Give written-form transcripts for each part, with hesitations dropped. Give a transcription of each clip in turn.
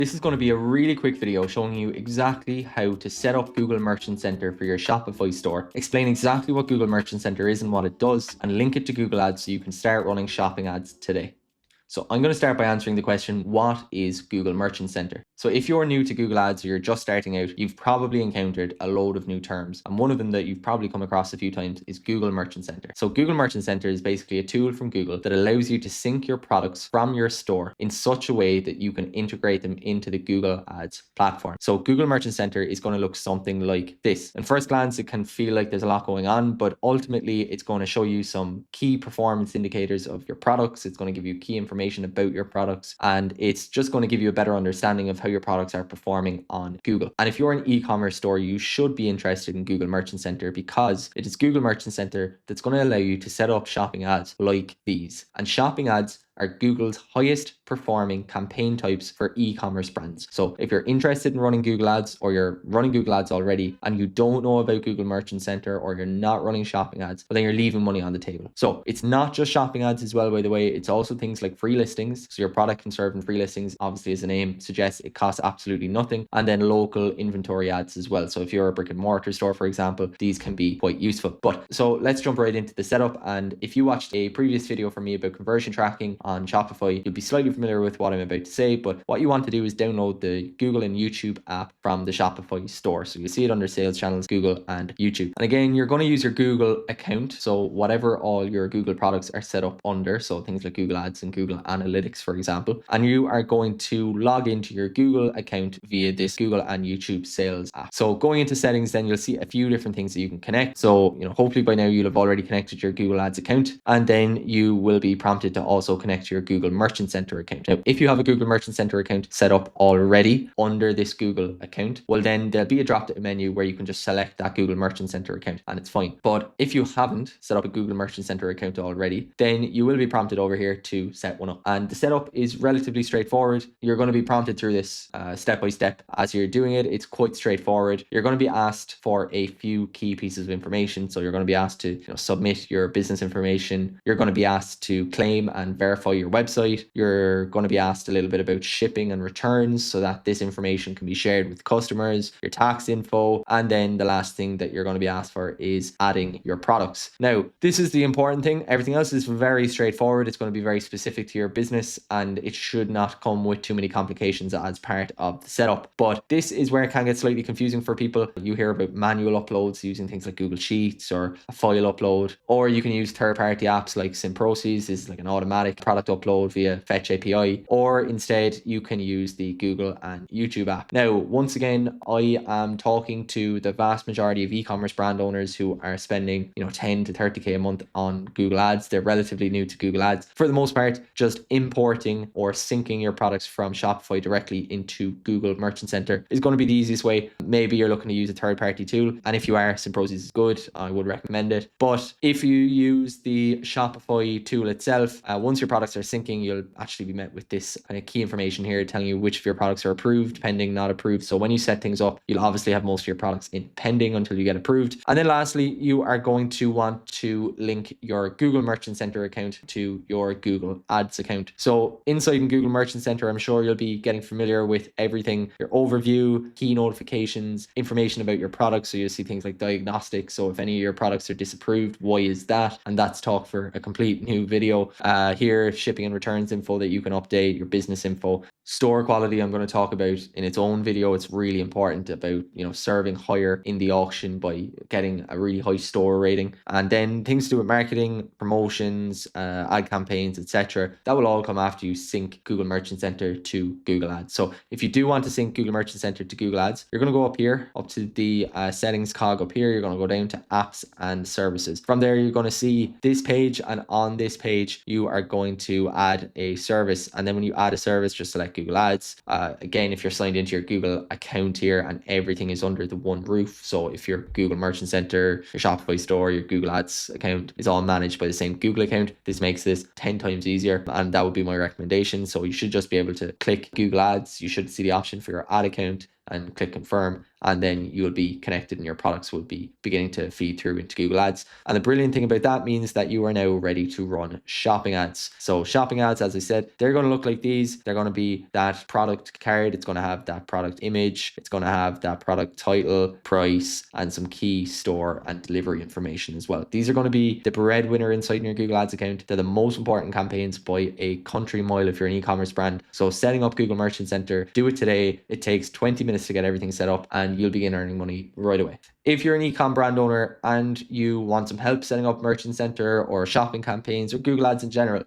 This is going to be a really quick video showing you exactly how to set up Google Merchant Center for your Shopify store, explain exactly what Google Merchant Center is and what it does, and link it to Google Ads so you can start running shopping ads today. So I'm going to start by answering the question, what is Google Merchant Center? So if you're new to Google Ads or you're just starting out, you've probably encountered a load of new terms. And one of them that you've probably come across a few times is Google Merchant Center. So Google Merchant Center is basically a tool from Google that allows you to sync your products from your store in such a way that you can integrate them into the Google Ads platform. So Google Merchant Center is going to look something like this. And first glance, it can feel like there's a lot going on, but ultimately it's going to show you some key performance indicators of your products. It's going to give you key information about your products, and it's just going to give you a better understanding of how your products are performing on Google. And if you're an e-commerce store, you should be interested in Google Merchant Center because it is Google Merchant Center that's going to allow you to set up shopping ads like these. And shopping ads are Google's highest performing campaign types for e-commerce brands. So if you're interested in running Google Ads, or you're running Google Ads already and you don't know about Google Merchant Center, or you're not running shopping ads, well, then you're leaving money on the table. So it's not just shopping ads as well, by the way. It's also things like free listings. So your product can serve in free listings. Obviously, as the name suggests, it costs absolutely nothing. And then local inventory ads as well. So if you're a brick and mortar store, for example, these can be quite useful. But so let's jump right into the setup. And if you watched a previous video from me about conversion tracking on Shopify, you'll be slightly familiar with what I'm about to say. But what you want to do is download the Google and YouTube app from the Shopify store. So you see it under sales channels, Google and YouTube. And again, you're going to use your Google account. So whatever all your Google products are set up under, so things like Google Ads and Google Analytics, for example, and you are going to log into your Google account via this Google and YouTube sales app. So going into settings, then you'll see a few different things that you can connect. So, hopefully by now you'll have already connected your Google Ads account, and then you will be prompted to also connect to your Google Merchant Center account. Now, if you have a Google Merchant Center account set up already under this Google account, well, then there'll be a drop-down menu where you can just select that Google Merchant Center account and it's fine. But if you haven't set up a Google Merchant Center account already, then you will be prompted over here to set one up. And the setup is relatively straightforward. You're going to be prompted through this step by step as you're doing it. It's quite straightforward. You're going to be asked for a few key pieces of information. So you're going to be asked to submit your business information. You're going to be asked to claim and verify your website. You're going to be asked a little bit about shipping and returns so that this information can be shared with customers, your tax info, and then the last thing that you're going to be asked for is adding your products. Now, this is the important thing. Everything else is very straightforward. It's going to be very specific to your business, and it should not come with too many complications as part of the setup. But this is where it can get slightly confusing for people. You hear about manual uploads using things like Google Sheets or a file upload, or you can use third-party apps like Simproses. This is like an automatic product upload via Fetch API, or instead you can use the Google and YouTube app. Now, once again, I am talking to the vast majority of e-commerce brand owners who are spending 10 to 30k a month on Google Ads. They're relatively new to Google Ads. For the most part, just importing or syncing your products from Shopify directly into Google Merchant Center is going to be the easiest way. Maybe you're looking to use a third-party tool, and if you are, Simproses is good. I would recommend it. But if you use the Shopify tool itself, once your products are syncing, you'll actually be met with this kind of key information here telling you which of your products are approved, pending, not approved. So when you set things up, you'll obviously have most of your products in pending until you get approved. And then lastly, you are going to want to link your Google Merchant Center account to your Google Ads account. So inside in Google Merchant Center, I'm sure you'll be getting familiar with everything: your overview, key notifications, information about your products. So you'll see things like diagnostics. So if any of your products are disapproved, why is that? And that's talk for a complete new video. Here, shipping and returns info that you can update, your business info. Store quality, I'm going to talk about in its own video. It's really important about serving higher in the auction by getting a really high store rating. And then things to do with marketing, promotions, ad campaigns, etc. That will all come after you sync Google Merchant Center to Google Ads. So if you do want to sync Google Merchant Center to Google Ads, you're going to go up here, up to the settings cog up here. You're going to go down to apps and services. From there, you're going to see this page, and on this page, you are going to add a service. And then when you add a service, just select Google Ads. Again, if you're signed into your Google account here and everything is under the one roof, so if your Google Merchant Center, your Shopify store, your Google Ads account is all managed by the same Google account, this makes this 10 times easier, and that would be my recommendation. So you should just be able to click Google Ads. You should see the option for your ad account, and click confirm, and then you'll be connected and your products will be beginning to feed through into Google Ads. And the brilliant thing about that means that you are now ready to run shopping ads. So shopping ads, as I said, they're going to look like these. They're going to be that product card. It's going to have that product image. It's going to have that product title, price, and some key store and delivery information as well. These are going to be the breadwinner inside your Google Ads account. They're the most important campaigns by a country mile if you're an e-commerce brand. So setting up Google Merchant Center, do it today. It takes 20 minutes to get everything set up and you'll begin earning money right away. If you're an e-com brand owner and you want some help setting up Merchant Center or shopping campaigns or Google Ads in general,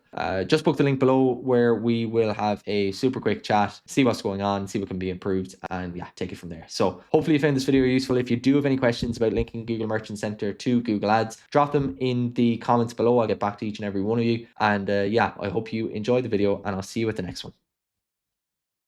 just book the link below where we will have a super quick chat, see what's going on, see what can be improved, and yeah, take it from there. So hopefully you found this video useful. If you do have any questions about linking Google Merchant Center to Google Ads, drop them in the comments below. I'll get back to each and every one of you. And yeah, I hope you enjoyed the video and I'll see you at the next one.